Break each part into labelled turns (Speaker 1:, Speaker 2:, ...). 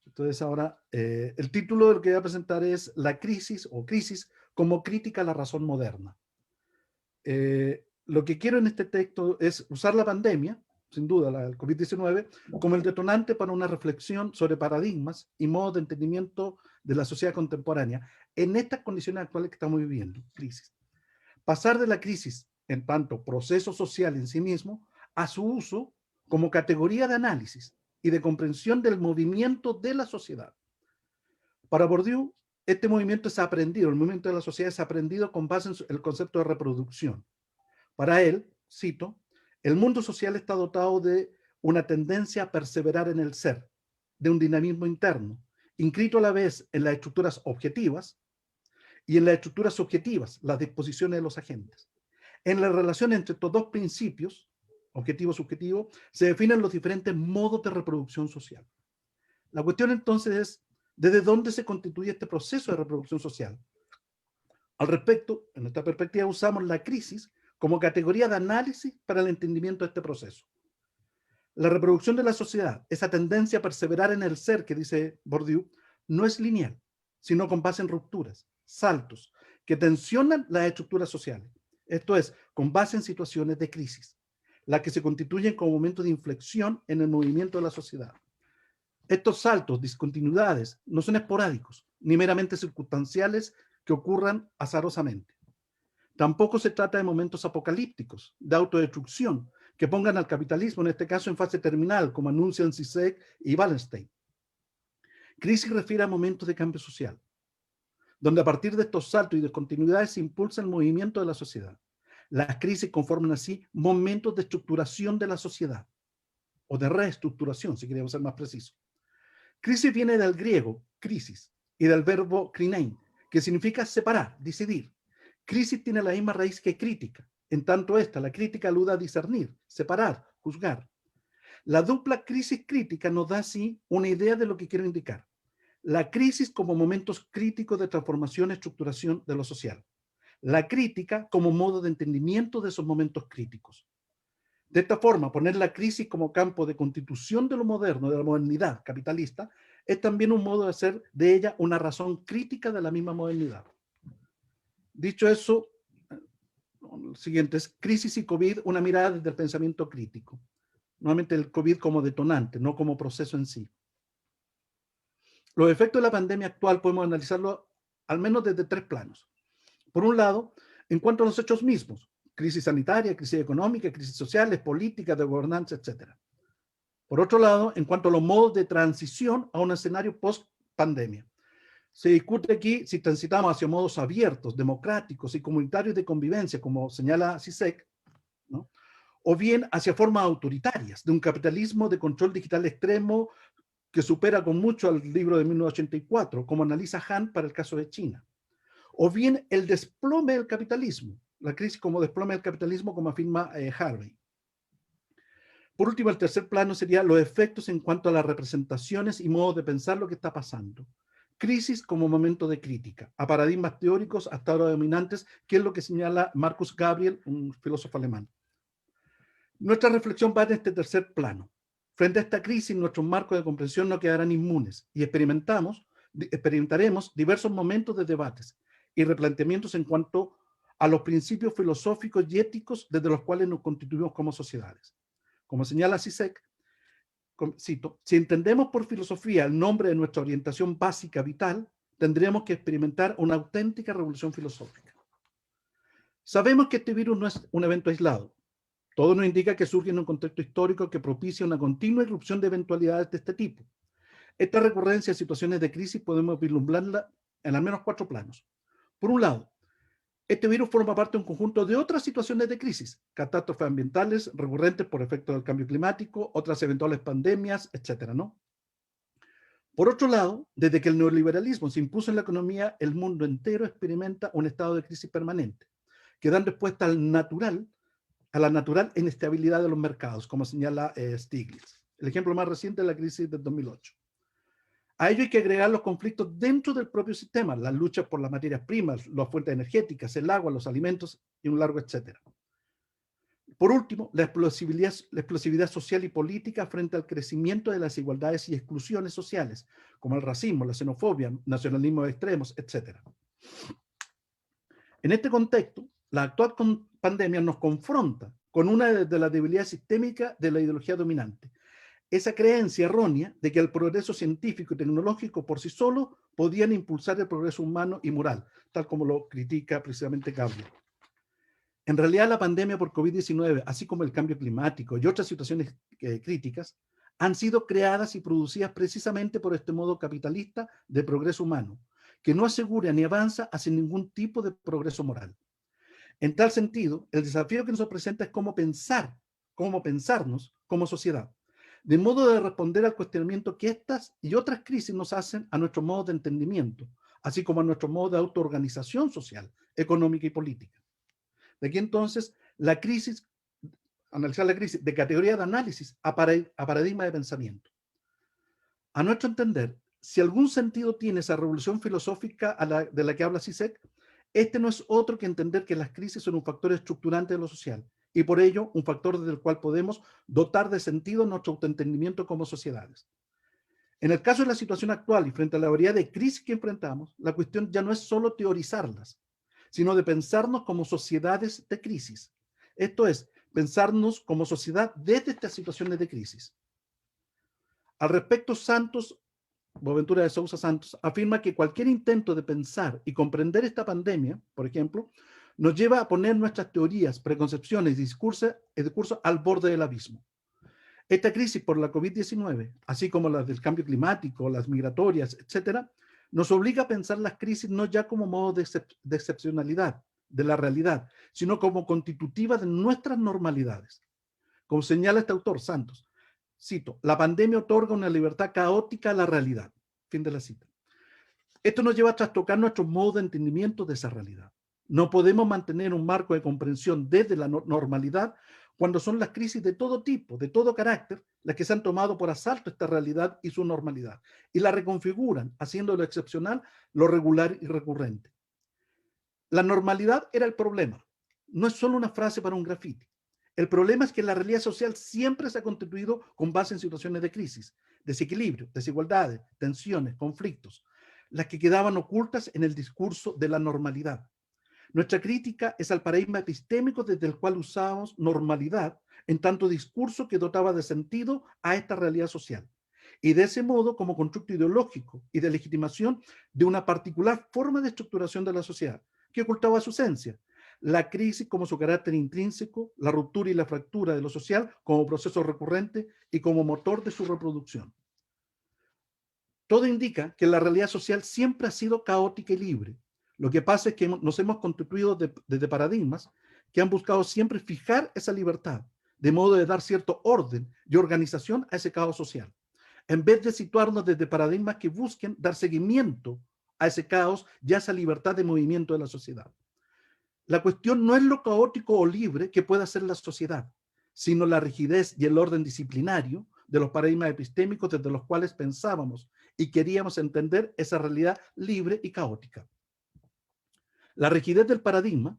Speaker 1: Entonces ahora el título de lo que voy a presentar es La crisis o crisis como crítica a la razón moderna. Lo que quiero en este texto es usar la pandemia, sin duda la del COVID-19, como el detonante para una reflexión sobre paradigmas y modos de entendimiento de la sociedad contemporánea en estas condiciones actuales que estamos viviendo, crisis. Pasar de la crisis en tanto proceso social en sí mismo a su uso como categoría de análisis y de comprensión del movimiento de la sociedad. Para Bourdieu, este movimiento es aprendido, el movimiento de la sociedad es aprendido con base en el concepto de reproducción. Para él, cito, el mundo social está dotado de una tendencia a perseverar en el ser, de un dinamismo interno, inscrito a la vez en las estructuras objetivas y en las estructuras subjetivas, las disposiciones de los agentes. En la relación entre estos dos principios, objetivo-subjetivo, se definen los diferentes modos de reproducción social. La cuestión entonces es, ¿desde dónde se constituye este proceso de reproducción social? Al respecto, en esta perspectiva usamos la crisis como categoría de análisis para el entendimiento de este proceso. La reproducción de la sociedad, esa tendencia a perseverar en el ser que dice Bourdieu, no es lineal, sino con base en rupturas, saltos, que tensionan las estructuras sociales. Esto es, con base en situaciones de crisis, las que se constituyen como momentos de inflexión en el movimiento de la sociedad. Estos saltos, discontinuidades, no son esporádicos, ni meramente circunstanciales que ocurran azarosamente. Tampoco se trata de momentos apocalípticos, de autodestrucción, que pongan al capitalismo, en este caso, en fase terminal, como anuncian Zizek y Wallenstein. Crisis refiere a momentos de cambio social, donde a partir de estos saltos y discontinuidades se impulsa el movimiento de la sociedad. Las crisis conforman así momentos de estructuración de la sociedad, o de reestructuración, si queremos ser más precisos. Crisis viene del griego, crisis, y del verbo krinein, que significa separar, decidir. Crisis tiene la misma raíz que crítica, en tanto esta, la crítica alude a discernir, separar, juzgar. La dupla crisis crítica nos da así una idea de lo que quiero indicar. La crisis como momentos críticos de transformación y estructuración de lo social. La crítica como modo de entendimiento de esos momentos críticos. De esta forma, poner la crisis como campo de constitución de lo moderno, de la modernidad capitalista, es también un modo de hacer de ella una razón crítica de la misma modernidad. Dicho eso, el siguiente es crisis y COVID, una mirada desde el pensamiento crítico. Nuevamente el COVID como detonante, no como proceso en sí. Los efectos de la pandemia actual podemos analizarlo al menos desde tres planos. Por un lado, en cuanto a los hechos mismos, crisis sanitaria, crisis económica, crisis sociales, políticas, de gobernanza, etc. Por otro lado, en cuanto a los modos de transición a un escenario post-pandemia. Se discute aquí si transitamos hacia modos abiertos, democráticos y comunitarios de convivencia, como señala Zizek, ¿no? O bien hacia formas autoritarias, de un capitalismo de control digital extremo que supera con mucho al libro de 1984, como analiza Han para el caso de China. O bien el desplome del capitalismo, la crisis como desplome del capitalismo, como afirma Harvey. Por último, el tercer plano sería los efectos en cuanto a las representaciones y modos de pensar lo que está pasando. Crisis como momento de crítica a paradigmas teóricos hasta ahora dominantes, que es lo que señala Marcus Gabriel, un filósofo alemán. Nuestra reflexión va en este tercer plano. Frente a esta crisis, nuestros marcos de comprensión no quedarán inmunes y experimentaremos diversos momentos de debates y replanteamientos en cuanto a los principios filosóficos y éticos desde los cuales nos constituimos como sociedades. Como señala Zizek, cito, si entendemos por filosofía el nombre de nuestra orientación básica vital, tendremos que experimentar una auténtica revolución filosófica. Sabemos que este virus no es un evento aislado. Todo nos indica que surge en un contexto histórico que propicia una continua irrupción de eventualidades de este tipo. Esta recurrencia de situaciones de crisis podemos vislumbrarla en al menos cuatro planos. Por un lado, este virus forma parte de un conjunto de otras situaciones de crisis, catástrofes ambientales recurrentes por efecto del cambio climático, otras eventuales pandemias, etcétera, ¿no? Por otro lado, desde que el neoliberalismo se impuso en la economía, el mundo entero experimenta un estado de crisis permanente, que dan respuesta a la natural inestabilidad de los mercados, como señala Stiglitz. El ejemplo más reciente es la crisis del 2008. A ello hay que agregar los conflictos dentro del propio sistema, las luchas por las materias primas, las fuentes energéticas, el agua, los alimentos y un largo etcétera. Por último, la explosividad social y política frente al crecimiento de las desigualdades y exclusiones sociales, como el racismo, la xenofobia, nacionalismos extremos, etc. En este contexto, la actual pandemia nos confronta con una de las debilidades sistémicas de la ideología dominante, esa creencia errónea de que el progreso científico y tecnológico por sí solo podían impulsar el progreso humano y moral, tal como lo critica precisamente Gabriel. En realidad, la pandemia por COVID-19, así como el cambio climático y otras situaciones críticas, han sido creadas y producidas precisamente por este modo capitalista de progreso humano, que no asegura ni avanza hacia ningún tipo de progreso moral. En tal sentido, el desafío que nos presenta es cómo pensarnos como sociedad, de modo de responder al cuestionamiento que estas y otras crisis nos hacen a nuestro modo de entendimiento, así como a nuestro modo de autoorganización social, económica y política. De aquí entonces, analizar la crisis de categoría de análisis a paradigma de pensamiento. A nuestro entender, si algún sentido tiene esa revolución filosófica de la que habla Zizek, este no es otro que entender que las crisis son un factor estructurante de lo social y por ello un factor desde el cual podemos dotar de sentido nuestro autoentendimiento como sociedades. En el caso de la situación actual y frente a la variedad de crisis que enfrentamos, la cuestión ya no es solo teorizarlas, sino de pensarnos como sociedades de crisis. Esto es, pensarnos como sociedad desde estas situaciones de crisis. Al respecto, Boaventura de Sousa Santos, afirma que cualquier intento de pensar y comprender esta pandemia, por ejemplo, nos lleva a poner nuestras teorías, preconcepciones y discursos al borde del abismo. Esta crisis por la COVID-19, así como las del cambio climático, las migratorias, etcétera, nos obliga a pensar las crisis no ya como modo de excepcionalidad de la realidad, sino como constitutiva de nuestras normalidades. Como señala este autor, Santos, cito, la pandemia otorga una libertad caótica a la realidad. Fin de la cita. Esto nos lleva a trastocar nuestros modos de entendimiento de esa realidad. No podemos mantener un marco de comprensión desde la normalidad cuando son las crisis de todo tipo, de todo carácter, las que se han tomado por asalto esta realidad y su normalidad, y la reconfiguran, haciendo lo excepcional, lo regular y recurrente. La normalidad era el problema. No es solo una frase para un grafiti. El problema es que la realidad social siempre se ha constituido con base en situaciones de crisis, desequilibrio, desigualdades, tensiones, conflictos, las que quedaban ocultas en el discurso de la normalidad. Nuestra crítica es al paradigma epistémico desde el cual usábamos normalidad en tanto discurso que dotaba de sentido a esta realidad social. Y de ese modo como constructo ideológico y de legitimación de una particular forma de estructuración de la sociedad, que ocultaba su esencia, la crisis como su carácter intrínseco, la ruptura y la fractura de lo social como proceso recurrente y como motor de su reproducción. Todo indica que la realidad social siempre ha sido caótica y libre. Lo que pasa es que nos hemos constituido desde paradigmas que han buscado siempre fijar esa libertad, de modo de dar cierto orden y organización a ese caos social, en vez de situarnos desde paradigmas que busquen dar seguimiento a ese caos y a esa libertad de movimiento de la sociedad. La cuestión no es lo caótico o libre que pueda ser la sociedad, sino la rigidez y el orden disciplinario de los paradigmas epistémicos desde los cuales pensábamos y queríamos entender esa realidad libre y caótica. La rigidez del paradigma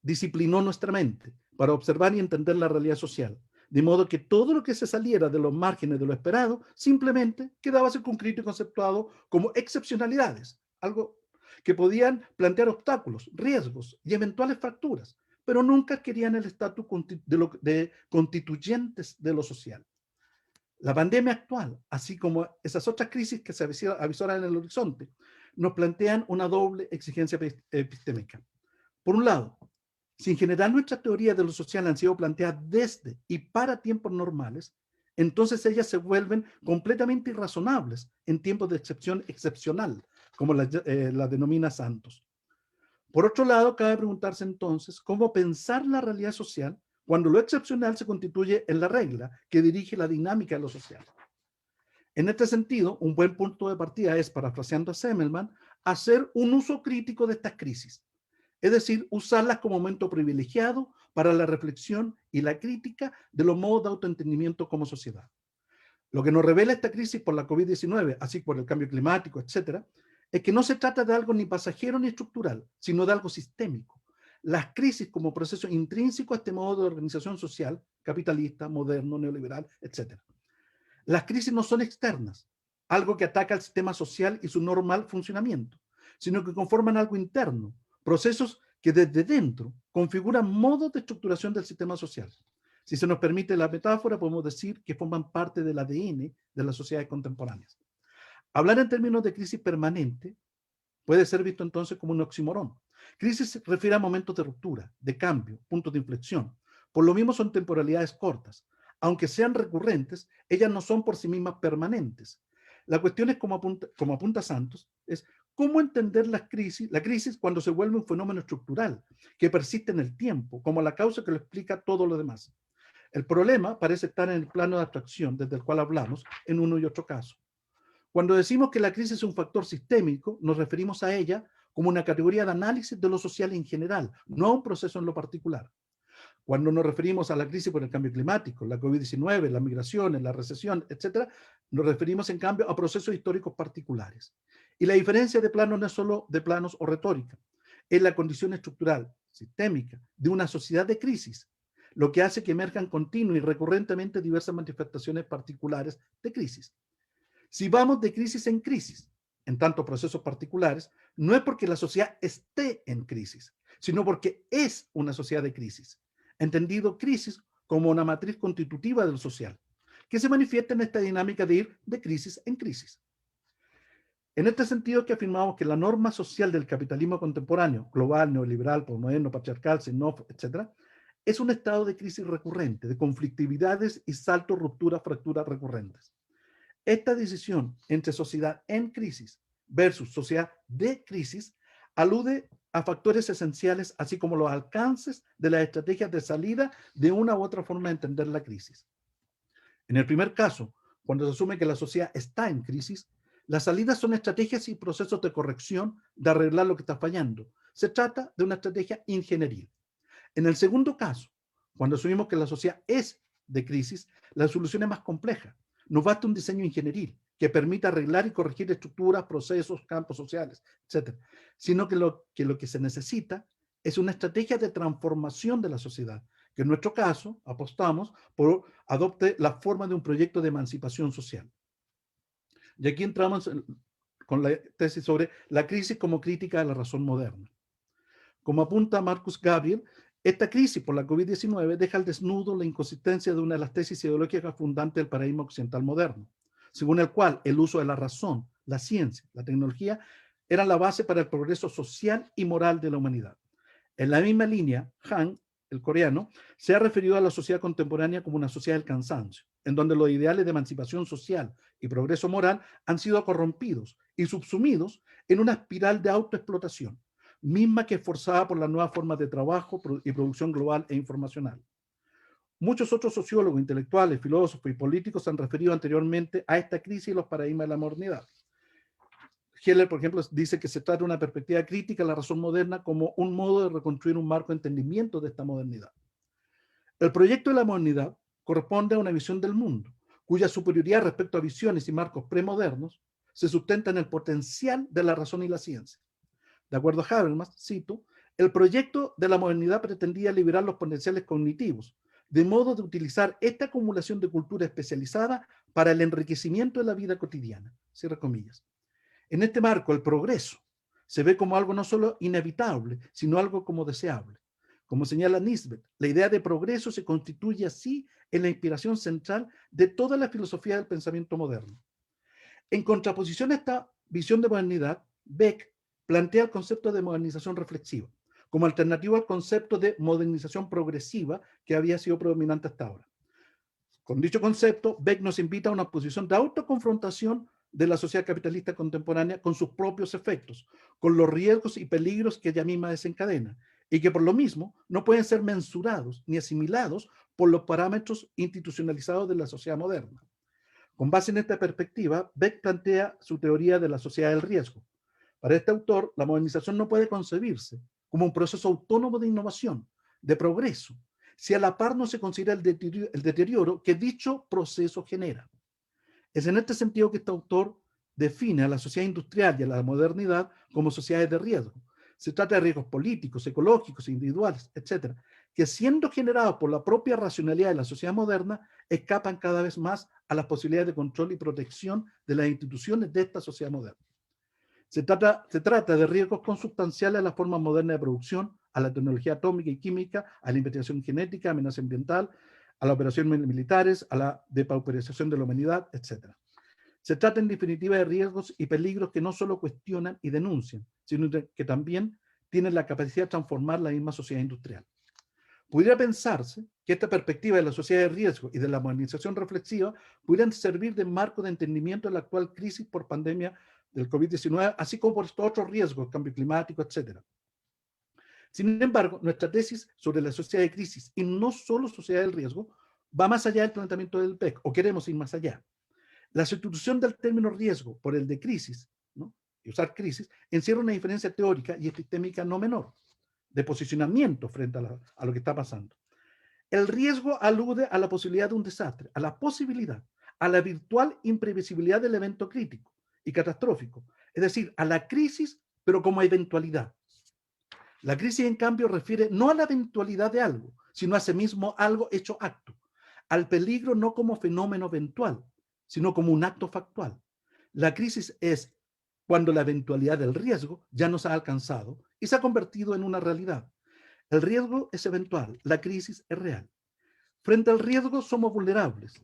Speaker 1: disciplinó nuestra mente para observar y entender la realidad social, de modo que todo lo que se saliera de los márgenes de lo esperado simplemente quedaba circunscrito y conceptuado como excepcionalidades, algo que podían plantear obstáculos, riesgos y eventuales fracturas, pero nunca querían el estatus de constituyentes de lo social. La pandemia actual, así como esas otras crisis que se avisoran en el horizonte, nos plantean una doble exigencia epistémica. Por un lado, si en general nuestras teorías de lo social han sido planteadas desde y para tiempos normales, entonces ellas se vuelven completamente irrazonables en tiempos de excepción excepcional, como la denomina Santos. Por otro lado, cabe preguntarse entonces cómo pensar la realidad social cuando lo excepcional se constituye en la regla que dirige la dinámica de lo social. En este sentido, un buen punto de partida es, parafraseando a Semmelman, hacer un uso crítico de estas crisis, es decir, usarlas como momento privilegiado para la reflexión y la crítica de los modos de autoentendimiento como sociedad. Lo que nos revela esta crisis por la COVID-19, así por el cambio climático, etcétera, es que no se trata de algo ni pasajero ni estructural, sino de algo sistémico, las crisis como proceso intrínseco a este modo de organización social, capitalista, moderno, neoliberal, etc. Las crisis no son externas, algo que ataca al sistema social y su normal funcionamiento, sino que conforman algo interno, procesos que desde dentro configuran modos de estructuración del sistema social. Si se nos permite la metáfora, podemos decir que forman parte del ADN de las sociedades contemporáneas. Hablar en términos de crisis permanente puede ser visto entonces como un oxímoron. Crisis se refiere a momentos de ruptura, de cambio, puntos de inflexión. Por lo mismo son temporalidades cortas. Aunque sean recurrentes, ellas no son por sí mismas permanentes. La cuestión es, como apunta Santos, es cómo entender la crisis cuando se vuelve un fenómeno estructural, que persiste en el tiempo, como la causa que lo explica todo lo demás. El problema parece estar en el plano de abstracción desde el cual hablamos en uno y otro caso. Cuando decimos que la crisis es un factor sistémico, nos referimos a ella como una categoría de análisis de lo social en general, no a un proceso en lo particular. Cuando nos referimos a la crisis por el cambio climático, la COVID-19, las migraciones, la recesión, etc., nos referimos en cambio a procesos históricos particulares. Y la diferencia de planos no es solo de planos o retórica, es la condición estructural, sistémica, de una sociedad de crisis, lo que hace que emerjan continua y recurrentemente diversas manifestaciones particulares de crisis. Si vamos de crisis en tanto procesos particulares, no es porque la sociedad esté en crisis, sino porque es una sociedad de crisis, entendido crisis como una matriz constitutiva del social, que se manifiesta en esta dinámica de ir de crisis en crisis. En este sentido que afirmamos que la norma social del capitalismo contemporáneo, global, neoliberal, postmoderno, patriarcal, xenófobo, etc., es un estado de crisis recurrente, de conflictividades y saltos, rupturas, fracturas recurrentes. Esta decisión entre sociedad en crisis versus sociedad de crisis alude a factores esenciales, así como los alcances de las estrategias de salida de una u otra forma de entender la crisis. En el primer caso, cuando se asume que la sociedad está en crisis, las salidas son estrategias y procesos de corrección de arreglar lo que está fallando. Se trata de una estrategia ingenieril. En el segundo caso, cuando asumimos que la sociedad es de crisis, la solución es más compleja. Nos basta un diseño ingenieril que permita arreglar y corregir estructuras, procesos, campos sociales, etc. Sino que lo que se necesita es una estrategia de transformación de la sociedad, que en nuestro caso apostamos por adopte la forma de un proyecto de emancipación social. Y aquí entramos con la tesis sobre la crisis como crítica de la razón moderna. Como apunta Marcus Gabriel, esta crisis por la COVID-19 deja al desnudo la inconsistencia de una de las tesis ideológicas fundantes del paradigma occidental moderno, según el cual el uso de la razón, la ciencia, la tecnología, era la base para el progreso social y moral de la humanidad. En la misma línea, Han, el coreano, se ha referido a la sociedad contemporánea como una sociedad del cansancio, en donde los ideales de emancipación social y progreso moral han sido corrompidos y subsumidos en una espiral de autoexplotación, misma que es forzada por las nuevas formas de trabajo y producción global e informacional. Muchos otros sociólogos, intelectuales, filósofos y políticos se han referido anteriormente a esta crisis y los paradigmas de la modernidad. Heller, por ejemplo, dice que se trata de una perspectiva crítica a la razón moderna como un modo de reconstruir un marco de entendimiento de esta modernidad. El proyecto de la modernidad corresponde a una visión del mundo, cuya superioridad respecto a visiones y marcos premodernos se sustenta en el potencial de la razón y la ciencia. De acuerdo a Habermas, cito, el proyecto de la modernidad pretendía liberar los potenciales cognitivos, de modo de utilizar esta acumulación de cultura especializada para el enriquecimiento de la vida cotidiana. Cierra comillas. En este marco, el progreso se ve como algo no solo inevitable, sino algo como deseable. Como señala Nisbet, la idea de progreso se constituye así en la inspiración central de toda la filosofía del pensamiento moderno. En contraposición a esta visión de modernidad, Beck plantea el concepto de modernización reflexiva, como alternativa al concepto de modernización progresiva que había sido predominante hasta ahora. Con dicho concepto, Beck nos invita a una posición de autoconfrontación de la sociedad capitalista contemporánea con sus propios efectos, con los riesgos y peligros que ella misma desencadena, y que por lo mismo no pueden ser mensurados ni asimilados por los parámetros institucionalizados de la sociedad moderna. Con base en esta perspectiva, Beck plantea su teoría de la sociedad del riesgo. Para este autor, la modernización no puede concebirse como un proceso autónomo de innovación, de progreso, si a la par no se considera el deterioro que dicho proceso genera. Es en este sentido que este autor define a la sociedad industrial y a la modernidad como sociedades de riesgo, Se trata de riesgos políticos, ecológicos, individuales, etcétera, que siendo generados por la propia racionalidad de la sociedad moderna, escapan cada vez más a las posibilidades de control y protección de las instituciones de esta sociedad moderna. Se trata de riesgos consubstanciales a la forma moderna de producción, a la tecnología atómica y química, a la investigación genética, amenaza ambiental, a las operaciones militares, a la depauperización de la humanidad, etc. Se trata en definitiva de riesgos y peligros que no solo cuestionan y denuncian, sino que también tienen la capacidad de transformar la misma sociedad industrial. Pudiera pensarse que esta perspectiva de la sociedad de riesgo y de la modernización reflexiva pudieran servir de marco de entendimiento de la actual crisis por pandemia del COVID-19, así como por estos otros riesgos, cambio climático, etc. Sin embargo, nuestra tesis sobre la sociedad de crisis y no solo sociedad del riesgo va más allá del planteamiento del PEC, o queremos ir más allá. La sustitución del término riesgo por el de crisis, ¿no?, y usar crisis, encierra una diferencia teórica y epistémica no menor, de posicionamiento frente a lo que está pasando. El riesgo alude a la posibilidad de un desastre, a la posibilidad, a la virtual imprevisibilidad del evento crítico y catastrófico, es decir, a la crisis, pero como eventualidad. La crisis, en cambio, refiere no a la eventualidad de algo, sino a sí mismo algo hecho acto, al peligro no como fenómeno eventual, sino como un acto factual. La crisis es cuando la eventualidad del riesgo ya nos ha alcanzado y se ha convertido en una realidad. El riesgo es eventual, la crisis es real. Frente al riesgo somos vulnerables.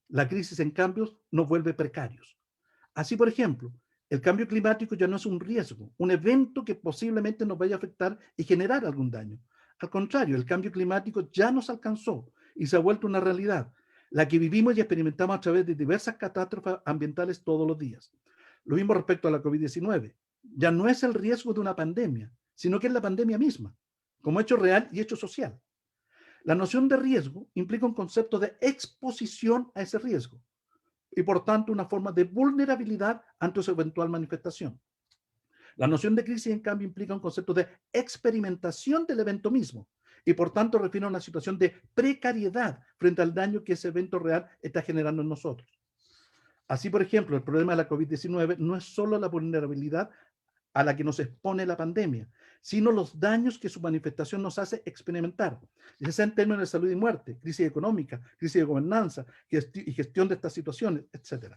Speaker 1: La crisis, en cambio, nos vuelve precarios. Así, por ejemplo, el cambio climático ya no es un riesgo, un evento que posiblemente nos vaya a afectar y generar algún daño. Al contrario, el cambio climático ya nos alcanzó y se ha vuelto una realidad, la que vivimos y experimentamos a través de diversas catástrofes ambientales todos los días. Lo mismo respecto a la COVID-19. Ya no es el riesgo de una pandemia, sino que es la pandemia misma, como hecho real y hecho social. La noción de riesgo implica un concepto de exposición a ese riesgo y por tanto una forma de vulnerabilidad ante su eventual manifestación. La noción de crisis, en cambio, implica un concepto de experimentación del evento mismo y por tanto refiere a una situación de precariedad frente al daño que ese evento real está generando en nosotros. Así, por ejemplo, el problema de la COVID-19 no es solo la vulnerabilidad a la que nos expone la pandemia, sino los daños que su manifestación nos hace experimentar, ya sea en términos de salud y muerte, crisis económica, crisis de gobernanza y gestión de estas situaciones, etc.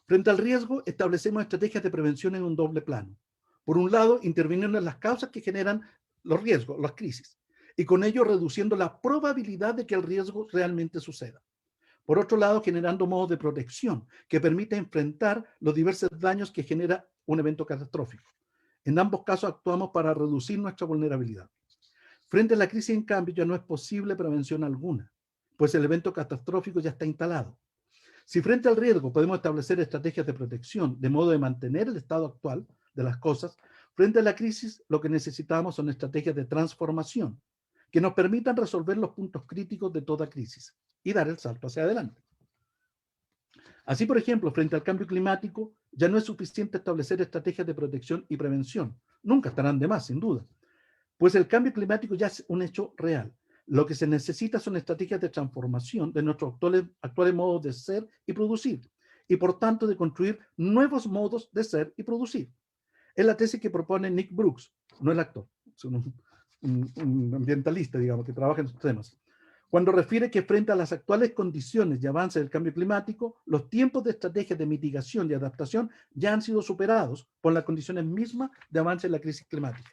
Speaker 1: Frente al riesgo, establecemos estrategias de prevención en un doble plano. Por un lado, interviniendo en las causas que generan los riesgos, las crisis, y con ello reduciendo la probabilidad de que el riesgo realmente suceda. Por otro lado, generando modos de protección que permiten enfrentar los diversos daños que genera un evento catastrófico. En ambos casos actuamos para reducir nuestra vulnerabilidad. Frente a la crisis, en cambio, ya no es posible prevención alguna, pues el evento catastrófico ya está instalado. Si frente al riesgo podemos establecer estrategias de protección de modo de mantener el estado actual de las cosas, frente a la crisis lo que necesitamos son estrategias de transformación que nos permitan resolver los puntos críticos de toda crisis y dar el salto hacia adelante. Así, por ejemplo, frente al cambio climático, ya no es suficiente establecer estrategias de protección y prevención. Nunca estarán de más, sin duda, pues el cambio climático ya es un hecho real. Lo que se necesita son estrategias de transformación de nuestros actuales modos de ser y producir, y por tanto de construir nuevos modos de ser y producir. Es la tesis que propone Nick Brooks, no el actor, es un ambientalista, digamos, que trabaja en estos temas, cuando refiere que frente a las actuales condiciones de avance del cambio climático, los tiempos de estrategias de mitigación y adaptación ya han sido superados por las condiciones mismas de avance de la crisis climática.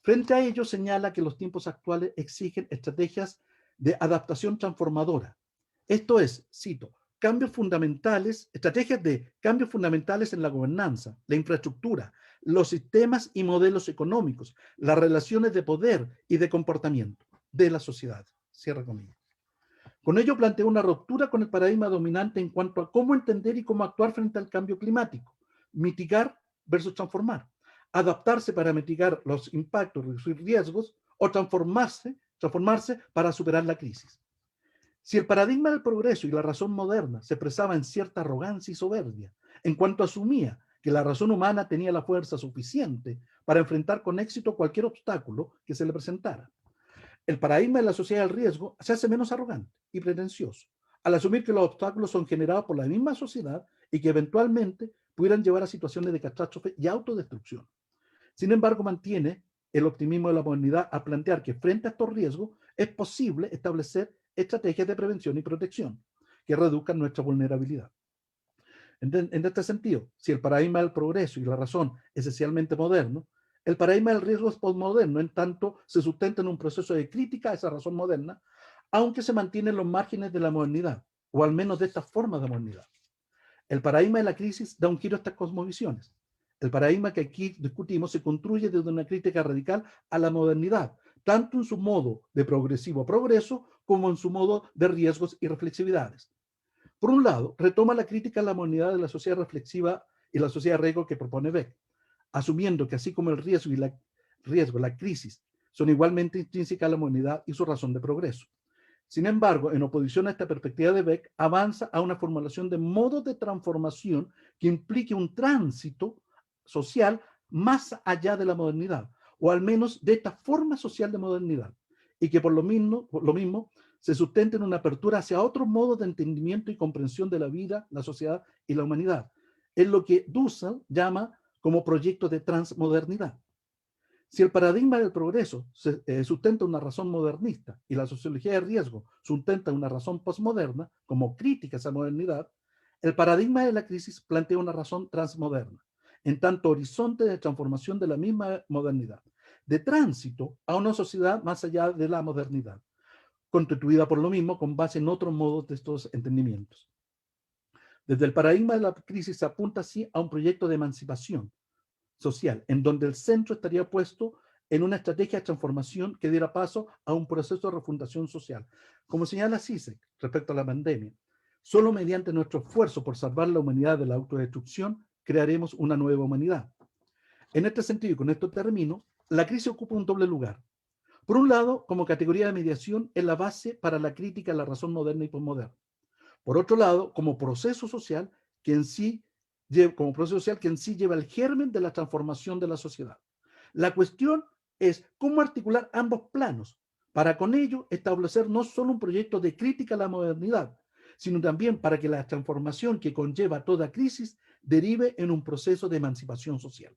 Speaker 1: Frente a ello, señala que los tiempos actuales exigen estrategias de adaptación transformadora. Esto es, cito, cambios fundamentales, estrategias de cambios fundamentales en la gobernanza, la infraestructura, los sistemas y modelos económicos, las relaciones de poder y de comportamiento de la sociedad. Cierra comillas. Con ello plantea una ruptura con el paradigma dominante en cuanto a cómo entender y cómo actuar frente al cambio climático, mitigar versus transformar, adaptarse para mitigar los impactos, reducir riesgos o transformarse para superar la crisis. Si el paradigma del progreso y la razón moderna se expresaba en cierta arrogancia y soberbia, en cuanto asumía que la razón humana tenía la fuerza suficiente para enfrentar con éxito cualquier obstáculo que se le presentara, el paradigma de la sociedad del riesgo se hace menos arrogante y pretencioso, al asumir que los obstáculos son generados por la misma sociedad y que eventualmente pudieran llevar a situaciones de catástrofe y autodestrucción. Sin embargo, mantiene el optimismo de la modernidad al plantear que frente a estos riesgos es posible establecer estrategias de prevención y protección que reduzcan nuestra vulnerabilidad. En este sentido, si el paradigma del progreso y la razón es esencialmente moderno, el paradigma del riesgo es postmoderno, en tanto se sustenta en un proceso de crítica a esa razón moderna, aunque se mantiene en los márgenes de la modernidad, o al menos de estas formas de modernidad. El paradigma de la crisis da un giro a estas cosmovisiones. El paradigma que aquí discutimos se construye desde una crítica radical a la modernidad, tanto en su modo de progresivo progreso como en su modo de riesgos y reflexividades. Por un lado, retoma la crítica a la modernidad de la sociedad reflexiva y la sociedad de riesgo que propone Beck, asumiendo que así como el riesgo, la crisis, son igualmente intrínsecas a la modernidad y su razón de progreso. Sin embargo, en oposición a esta perspectiva de Beck, avanza a una formulación de modos de transformación que implique un tránsito social más allá de la modernidad, o al menos de esta forma social de modernidad, y que por lo mismo se sustenta en una apertura hacia otros modos de entendimiento y comprensión de la vida, la sociedad y la humanidad. Es lo que Dussel llama como proyecto de transmodernidad. Si el paradigma del progreso sustenta una razón modernista y la sociología de riesgo sustenta una razón postmoderna como crítica a esa modernidad, el paradigma de la crisis plantea una razón transmoderna, en tanto horizonte de transformación de la misma modernidad, de tránsito a una sociedad más allá de la modernidad, constituida por lo mismo con base en otros modos de estos entendimientos. Desde el paradigma de la crisis se apunta así a un proyecto de emancipación social, en donde el centro estaría puesto en una estrategia de transformación que diera paso a un proceso de refundación social. Como señala Zizek respecto a la pandemia, solo mediante nuestro esfuerzo por salvar la humanidad de la autodestrucción crearemos una nueva humanidad. En este sentido, y con esto termino, la crisis ocupa un doble lugar. Por un lado, como categoría de mediación, es la base para la crítica a la razón moderna y posmoderna. Por otro lado, como proceso social que en sí lleva el germen de la transformación de la sociedad. La cuestión es cómo articular ambos planos para con ello establecer no solo un proyecto de crítica a la modernidad, sino también para que la transformación que conlleva toda crisis derive en un proceso de emancipación social.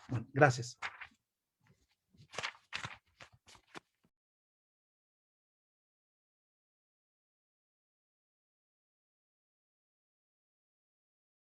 Speaker 1: Bueno, gracias.